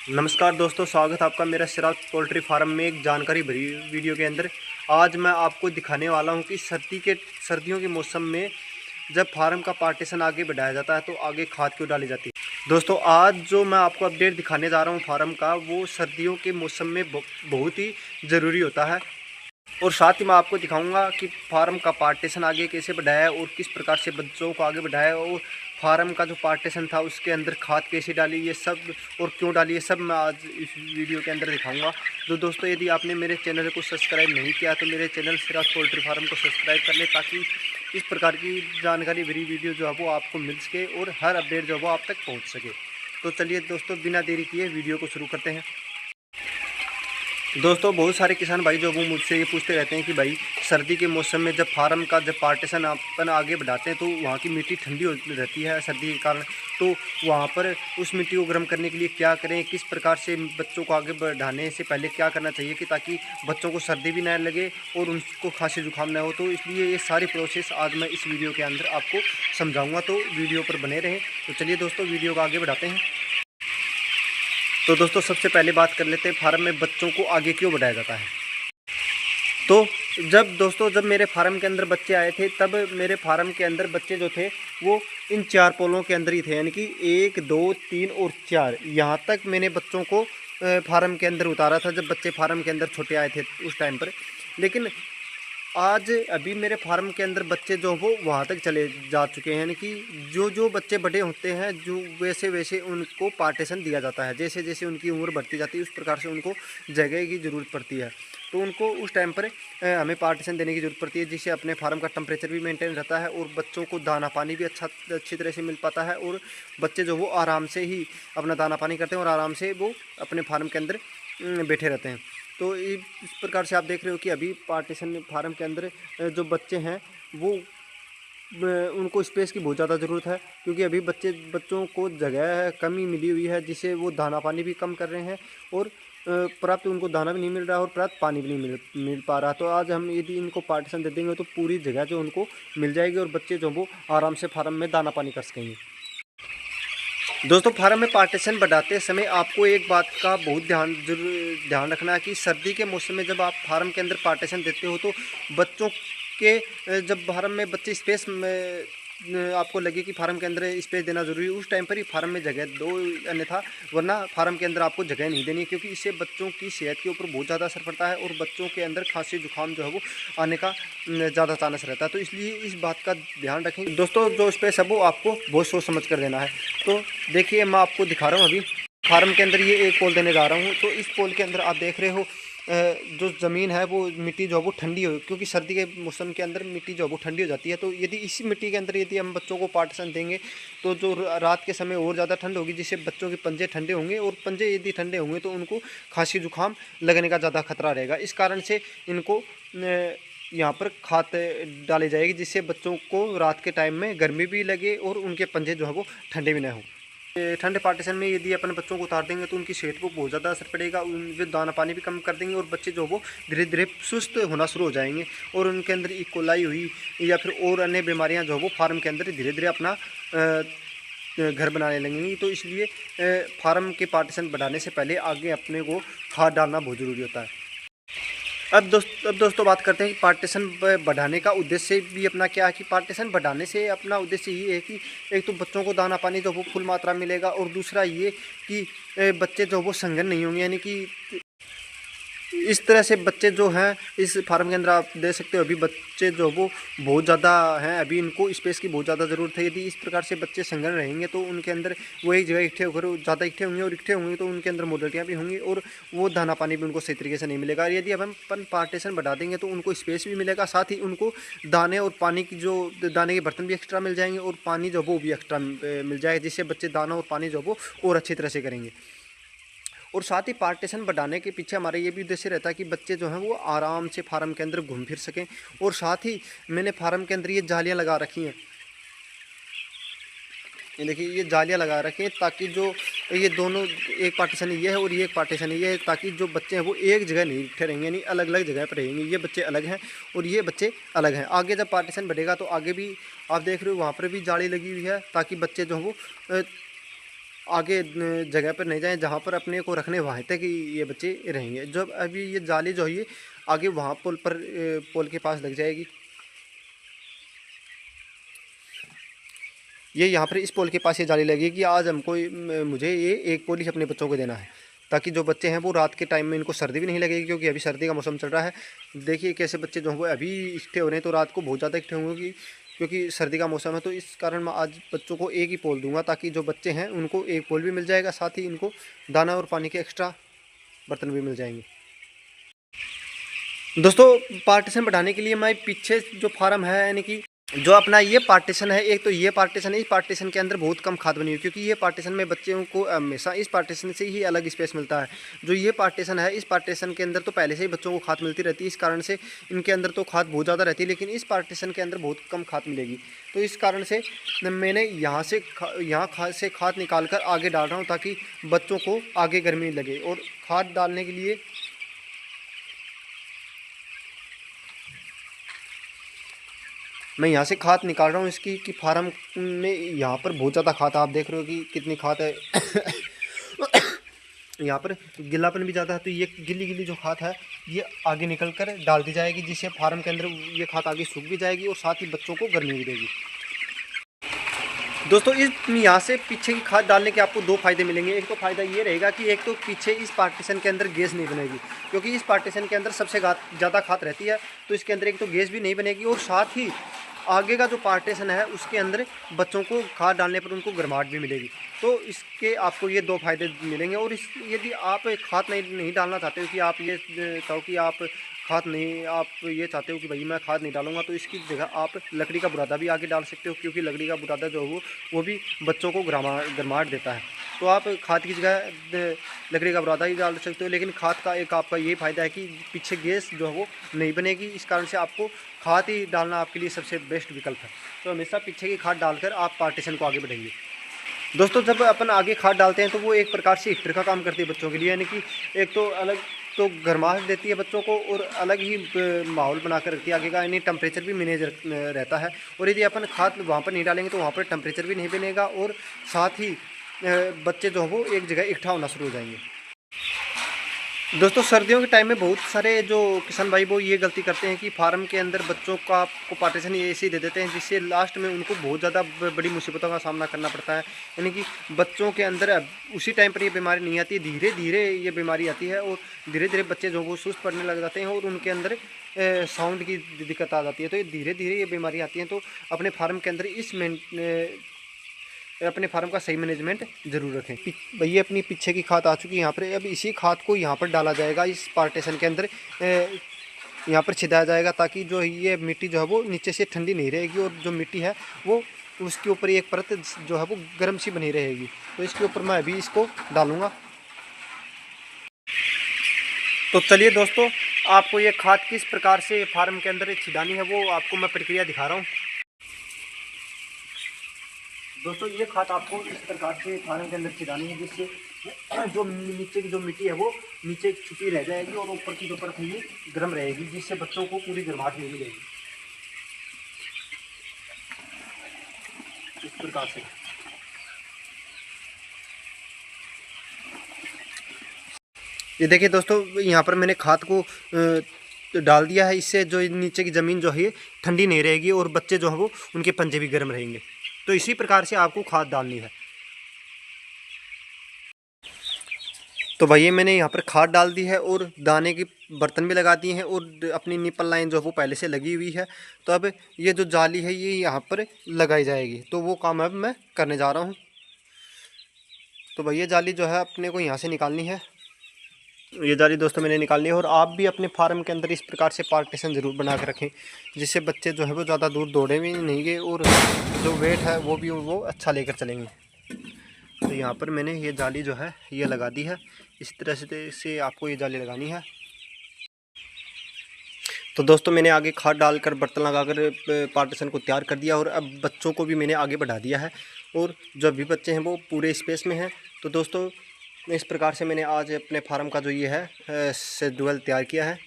नमस्कार दोस्तों, स्वागत है आपका मेरा सिराज पोल्ट्री फार्म में एक जानकारी भरी वीडियो के अंदर। आज मैं आपको दिखाने वाला हूं कि सर्दियों के मौसम में जब फार्म का पार्टीशन आगे बढ़ाया जाता है तो आगे खाद क्यों डाली जाती है। दोस्तों, आज जो मैं आपको अपडेट दिखाने जा रहा हूं फार्म का, वो सर्दियों के मौसम में बहुत ही ज़रूरी होता है। और साथ ही मैं आपको दिखाऊंगा कि फार्म का पार्टीशन आगे कैसे बढ़ाया और किस प्रकार से बच्चों को आगे बढ़ाया, और फार्म का जो पार्टीशन था उसके अंदर खाद कैसे डाली, ये सब और क्यों डाली, ये सब मैं आज इस वीडियो के अंदर दिखाऊंगा। तो दोस्तों, यदि आपने मेरे चैनल को सब्सक्राइब नहीं किया तो मेरे चैनल सिराज पोल्ट्री फार्म को सब्सक्राइब कर लें, ताकि इस प्रकार की जानकारी भरी वीडियो जो है वो आपको मिल सके और हर अपडेट जो है वो आप तक पहुँच सके। तो चलिए दोस्तों, बिना देरी किए वीडियो को शुरू करते हैं। दोस्तों, बहुत सारे किसान भाई जो वो मुझसे ये पूछते रहते हैं कि भाई सर्दी के मौसम में जब फार्म का जब पार्टीशन अपन आगे बढ़ाते हैं तो वहाँ की मिट्टी ठंडी रहती है सर्दी के कारण, तो वहाँ पर उस मिट्टी को गर्म करने के लिए क्या करें, किस प्रकार से बच्चों को आगे बढ़ाने से पहले क्या करना चाहिए कि ताकि बच्चों को सर्दी भी ना लगे और उनको खांसी जुकाम ना हो। तो इसलिए ये सारी प्रोसेस आज मैं इस वीडियो के अंदर आपको समझाऊँगा, तो वीडियो पर बने रहें। तो चलिए दोस्तों, वीडियो को आगे बढ़ाते हैं। तो दोस्तों, सबसे पहले बात कर लेते हैं फार्म में बच्चों को आगे क्यों बढ़ाया जाता है। तो जब मेरे फार्म के अंदर बच्चे आए थे, तब मेरे फार्म के अंदर बच्चे जो थे वो इन 4 पोलों के अंदर ही थे, यानी कि 1, 2, 3 और 4, यहाँ तक मैंने बच्चों को फार्म के अंदर उतारा था जब बच्चे फार्म के अंदर छोटे आए थे उस टाइम पर। लेकिन आज अभी मेरे फार्म के अंदर बच्चे जो वो वहाँ तक चले जा चुके हैं, यानी कि जो बच्चे बड़े होते हैं जो वैसे वैसे उनको पार्टीशन दिया जाता है। जैसे जैसे उनकी उम्र बढ़ती जाती है उस प्रकार से उनको जगह की ज़रूरत पड़ती है, तो उनको उस टाइम पर हमें पार्टीशन देने की ज़रूरत पड़ती है, जिससे अपने फार्म का टेम्परेचर भी मेंटेन रहता है और बच्चों को दाना पानी भी अच्छी तरह से मिल पाता है, और बच्चे जो वो आराम से ही अपना दाना पानी करते हैं और आराम से वो अपने फार्म के अंदर बैठे रहते हैं। तो इस प्रकार से आप देख रहे हो कि अभी पार्टीशन फार्म के अंदर जो बच्चे हैं वो उनको स्पेस की बहुत ज़्यादा ज़रूरत है, क्योंकि अभी बच्चों को जगह कमी मिली हुई है, जिससे वो दाना पानी भी कम कर रहे हैं और प्राप्त उनको दाना भी नहीं मिल रहा और प्राप्त पानी भी नहीं मिल पा रहा। तो आज हम यदि इनको पार्टीशन दे देंगे तो पूरी जगह जो उनको मिल जाएगी और बच्चे जो वो आराम से फार्म में दाना पानी कर सकेंगे। दोस्तों, फार्म में पार्टीशन बढ़ाते समय आपको एक बात का बहुत ध्यान रखना है कि सर्दी के मौसम में जब आप फार्म के अंदर पार्टीशन देते हो तो बच्चों के जब फार्म में बच्चे स्पेस में आपको लगे कि फार्म के अंदर स्पेस देना ज़रूरी है, उस टाइम पर ही फार्म में जगह दो, अन्यथा वरना फार्म के अंदर आपको जगह नहीं देनी, क्योंकि इससे बच्चों की सेहत के ऊपर बहुत ज़्यादा असर पड़ता है और बच्चों के अंदर खांसी जुकाम जो है वो आने का ज़्यादा चांस रहता है। तो इसलिए इस बात का ध्यान रखें दोस्तों, जो स्पेस है वो आपको बहुत सोच समझ कर देना है। तो देखिए, मैं आपको दिखा रहा हूँ अभी फार्म के अंदर ये एक पोल देने जा रहा हूँ। तो इस पोल के अंदर आप देख रहे हो जो ज़मीन है वो मिट्टी जो है वो ठंडी हो, क्योंकि सर्दी के मौसम के अंदर मिट्टी जो है वो ठंडी हो जाती है। तो यदि इसी मिट्टी के अंदर यदि हम बच्चों को पार्टीशन देंगे तो जो रात के समय और ज़्यादा ठंड होगी, जिससे बच्चों के पंजे ठंडे होंगे, और पंजे यदि ठंडे होंगे तो उनको खांसी जुकाम लगने का ज़्यादा खतरा रहेगा। इस कारण से इनको यहाँ पर खाद डाली जाएगी, जिससे बच्चों को रात के टाइम में गर्मी भी लगे और उनके पंजे जो है वो ठंडे भी ना हों। ठंडे पार्टीशन में यदि अपन बच्चों को उतार देंगे तो उनकी सेहत को बहुत ज़्यादा असर पड़ेगा, उनके दाना पानी भी कम कर देंगे और बच्चे जो वो धीरे धीरे सुस्त होना शुरू हो जाएंगे और उनके अंदर इकोलाई हुई या फिर और अन्य बीमारियां जो वो फार्म के अंदर धीरे धीरे अपना घर बनाने लगेंगी। तो इसलिए फार्म के पार्टीशन बढ़ाने से पहले आगे अपने को खाद डालना बहुत ज़रूरी होता है। अब दोस्तों बात करते हैं कि पार्टीशन बढ़ाने का उद्देश्य भी अपना क्या है। कि पार्टीशन बढ़ाने से अपना उद्देश्य ये है कि एक तो बच्चों को दाना पानी जो वो फुल मात्रा मिलेगा, और दूसरा ये कि बच्चे जो वो संगन नहीं होंगे, यानी कि इस तरह से बच्चे जो हैं इस फार्म के अंदर आप देख सकते हो अभी बच्चे जो वो बहुत ज़्यादा हैं, अभी इनको स्पेस की बहुत ज़्यादा ज़रूरत है। यदि इस प्रकार से बच्चे संगन रहेंगे तो उनके अंदर वो एक जगह इकट्ठे होकर ज़्यादा इकट्ठे होंगे, और इकट्ठे होंगे तो उनके अंदर मोडल्टियाँ भी होंगी और वो दाना पानी भी उनको सही तरीके से नहीं मिलेगा। यदि अपन पार्टीशन बढ़ा देंगे तो उनको स्पेस भी मिलेगा, साथ ही उनको दाने और पानी की जो दाने के बर्तन भी एक्स्ट्रा मिल जाएंगे और पानी जो वो भी एक्स्ट्रा मिल जाएगा, जिससे बच्चे दाना और पानी जो वो और अच्छी तरह से करेंगे। और साथ ही पार्टीशन बढ़ाने के पीछे हमारा ये भी उद्देश्य रहता है कि बच्चे जो हैं वो आराम से फार्म के अंदर घूम फिर सकें। और साथ ही मैंने फार्म के अंदर ये जालियाँ लगा रखी हैं, ये देखिए ये जालियाँ लगा रखी हैं, ताकि जो ये दोनों एक पार्टीशन ये है और ये एक पार्टीशन ये है, ताकि जो बच्चे हैं वो एक जगह नहीं इकट्ठे रहेंगे, यानी अलग अलग जगह पर रहेंगे। ये बच्चे अलग हैं और ये बच्चे अलग हैं। आगे जब पार्टीशन बढ़ेगा तो आगे भी आप देख रहे हो वहाँ पर भी जाली लगी हुई है, ताकि बच्चे जो हैं वो आगे जगह पर नहीं जाएं जहाँ पर अपने को रखने वहाँ तक ही ये बच्चे रहेंगे। जब अभी ये जाली जो है ये आगे वहाँ पुल पर पुल के पास लग जाएगी। ये यहाँ पर इस पोल के पास ये जाली लगेगी कि आज हमको मुझे ये एक पोल ही अपने बच्चों को देना है, ताकि जो बच्चे हैं वो रात के टाइम में इनको सर्दी भी नहीं लगेगी, क्योंकि अभी सर्दी का मौसम चल रहा है। देखिए कैसे बच्चे जो हैं वो अभी इकट्ठे हो रहे हैं, तो रात को बहुत ज़्यादा इकट्ठे होंगे क्योंकि सर्दी का मौसम है। तो इस कारण मैं आज बच्चों को एक ही पोल दूंगा, ताकि जो बच्चे हैं उनको एक पोल भी मिल जाएगा, साथ ही इनको दाना और पानी के एक्स्ट्रा बर्तन भी मिल जाएंगे। दोस्तों पार्टीशन बढ़ाने के लिए मैं पीछे जो फार्म है, यानी कि जो अपना ये पार्टीशन है, एक तो ये पार्टीशन है, इस पार्टीशन के अंदर बहुत कम खाद बनी हुई, क्योंकि ये पार्टीशन में बच्चों को हमेशा इस पार्टीशन से ही अलग स्पेस मिलता है। जो ये पार्टीशन है, इस पार्टीशन के अंदर तो पहले से ही बच्चों को खाद मिलती रहती है, इस कारण से इनके अंदर तो खाद बहुत ज़्यादा रहती है, लेकिन इस पार्टीशन के अंदर बहुत कम खाद मिलेगी। तो इस कारण से मैंने यहाँ से खाद निकाल कर आगे डाल रहा हूँ, ताकि बच्चों को आगे गर्मी लगे। और खाद डालने के लिए मैं यहाँ से खाद निकाल रहा हूँ इसकी, कि फार्म में यहाँ पर बहुत ज़्यादा खाद, आप देख रहे हो कि कितनी खाद है। यहाँ पर गिल्लापन भी ज़्यादा है, तो ये गिल्ली गिल्ली जो खाद है ये आगे निकल कर डाल दी जाएगी, जिससे फार्म के अंदर ये खाद आगे सूख भी जाएगी और साथ ही बच्चों को गर्मी भी देगी। दोस्तों इस यहाँ से पीछे की खाद डालने के आपको दो फायदे मिलेंगे। एक तो फ़ायदा ये रहेगा कि एक तो पीछे इस पार्टीशन के अंदर गैस नहीं बनेगी, क्योंकि इस पार्टीशन के अंदर सबसे ज़्यादा खाद रहती है, तो इसके अंदर एक तो गैस भी नहीं बनेगी, और साथ ही आगे का जो पार्टीशन है उसके अंदर बच्चों को खाद डालने पर उनको गर्माहट भी मिलेगी। तो इसके आपको ये दो फायदे मिलेंगे। और इस यदि आप खाद नहीं डालना चाहते हो, कि आप ये चाहो कि आप खाद नहीं, आप ये चाहते हो कि भाई मैं खाद नहीं डालूंगा, तो इसकी जगह आप लकड़ी का बुरादा भी आगे डाल सकते हो, क्योंकि लकड़ी का बुरादा जो है वो भी बच्चों को गर्माहट देता है। तो आप खाद की जगह लकड़ी का बुरादा ही डाल सकते हो, लेकिन खाद का एक आपका ये फ़ायदा है कि पीछे गैस जो है वो नहीं बनेगी, इस कारण से आपको खाद ही डालना आपके लिए सबसे बेस्ट विकल्प है। तो हमेशा पीछे की खाद डालकर आप पार्टीशन को आगे बढ़ेंगे। दोस्तों जब अपन आगे खाद डालते हैं तो वो एक प्रकार से हीटर का काम करती है बच्चों के लिए, यानी कि एक तो अलग तो गर्माहट देती है बच्चों को, और अलग ही माहौल बना कर रखती है आगे का, यानी टेम्परेचर भी मैनेज रहता है। और यदि अपन खाद वहाँ पर नहीं डालेंगे तो वहाँ पर टेम्परेचर भी नहीं बनेगा, और साथ ही बच्चे जो हैं वो एक जगह इकट्ठा होना शुरू हो जाएंगे। दोस्तों सर्दियों के टाइम में बहुत सारे जो किसान भाई वो ये गलती करते हैं कि फार्म के अंदर बच्चों का को पार्टीशन ऐसे ही दे देते हैं, जिससे लास्ट में उनको बहुत ज़्यादा बड़ी मुसीबतों का सामना करना पड़ता है। यानी कि बच्चों के अंदर उसी टाइम पर ये बीमारी नहीं आती, धीरे धीरे ये बीमारी आती है, और धीरे धीरे बच्चे जो वो सुस्त पड़ने लग जाते हैं, और उनके अंदर साउंड की दिक्कत आ जाती है। तो ये धीरे धीरे ये बीमारी आती है। तो अपने फार्म के अंदर अपने फार्म का सही मैनेजमेंट जरूर रखें। भैया अपनी पीछे की खाद आ चुकी है यहाँ पर, अब इसी खाद को यहाँ पर डाला जाएगा, इस पार्टीशन के अंदर यहाँ पर छिदाया जाएगा, ताकि जो ये मिट्टी जो है वो नीचे से ठंडी नहीं रहेगी, और जो मिट्टी है वो उसके ऊपर एक परत जो है वो गर्म सी बनी रहेगी। तो इसके ऊपर मैं अभी इसको डालूँगा। तो चलिए दोस्तों आपको ये खाद किस प्रकार से फार्म के अंदर छिदानी है वो आपको मैं प्रक्रिया दिखा रहा हूँ। दोस्तों ये खाद आपको इस प्रकार से फार्म के अंदर छिड़ानी है, जिससे जो नीचे की जो मिट्टी है वो नीचे छुपी रह जाएगी, और ऊपर की जो परत है ये गर्म रहेगी, जिससे बच्चों को पूरी गर्माहट मिल जाएगी। इस प्रकार से ये देखिए दोस्तों, यहाँ पर मैंने खाद को डाल दिया है। इससे जो नीचे की ज़मीन जो है ठंडी नहीं रहेगी, और बच्चे जो है वो उनके पंजे भी गर्म रहेंगे। तो इसी प्रकार से आपको खाद डालनी है। तो भैया मैंने यहाँ पर खाद डाल दी है, और दाने की बर्तन भी लगा दिए हैं, और अपनी निपल लाइन जो है वो पहले से लगी हुई है। तो अब ये जो जाली है ये यहाँ पर लगाई जाएगी, तो वो काम अब मैं करने जा रहा हूँ। तो भैया जाली जो है अपने को यहाँ से निकालनी है। ये जाली दोस्तों मैंने निकालनी है, और आप भी अपने फार्म के अंदर इस प्रकार से पार्टीशन ज़रूर बना के रखें, जिससे बच्चे जो है वो ज़्यादा दूर दौड़े भी नहीं गए, और जो वेट है वो भी वो अच्छा लेकर चलेंगे। तो यहाँ पर मैंने ये जाली जो है ये लगा दी है। इस तरह से आपको ये जाली लगानी है। तो दोस्तों मैंने आगे खाद डालकर बर्तन लगाकर पार्टीशन को तैयार कर दिया, और अब बच्चों को भी मैंने आगे बढ़ा दिया है, और जो भी बच्चे हैं वो पूरे स्पेस में हैं। तो दोस्तों इस प्रकार से मैंने आज अपने फार्म का जो ये है शेड्यूल तैयार किया है।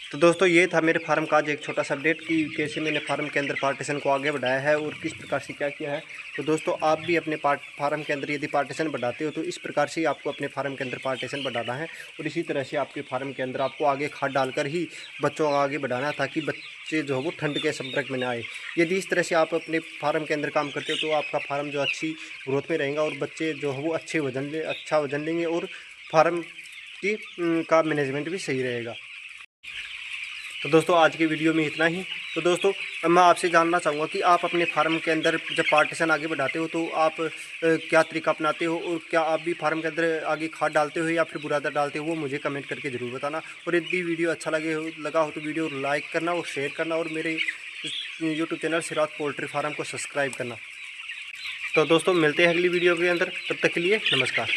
तो दोस्तों ये था मेरे फार्म का आज एक छोटा सा अपडेट कि कैसे मैंने फार्म के अंदर पार्टीशन को आगे बढ़ाया है और किस प्रकार से क्या किया है। तो दोस्तों आप भी अपने फार्म के अंदर यदि पार्टीशन बढ़ाते हो तो इस प्रकार से ही आपको अपने फार्म के अंदर पार्टीशन बढ़ाना है और इसी तरह से आपके फार्म के अंदर आपको आगे खाद डालकर ही बच्चों को आगे बढ़ाना, ताकि बच्चे जो है वो ठंड के संपर्क में ना आए। यदि इस तरह से आप अपने फार्म के अंदर काम करते हो तो आपका फार्म जो अच्छी ग्रोथ में रहेगा और बच्चे जो है वो अच्छा वजन लेंगे और फार्म की का मैनेजमेंट भी सही रहेगा। तो दोस्तों आज की वीडियो में इतना ही। तो दोस्तों मैं आपसे जानना चाहूँगा कि आप अपने फार्म के अंदर जब पार्टीशन आगे बढ़ाते हो तो आप क्या तरीका अपनाते हो और क्या आप भी फार्म के अंदर आगे खाद डालते हो या फिर बुरादा डालते हो, वो मुझे कमेंट करके ज़रूर बताना। और यदि वीडियो अच्छा लगा हो तो वीडियो लाइक करना और शेयर करना और मेरे YouTube channel Siraj poultry farm को सब्सक्राइब करना। तो दोस्तों मिलते हैं अगली वीडियो के अंदर, तब तक के लिए नमस्कार।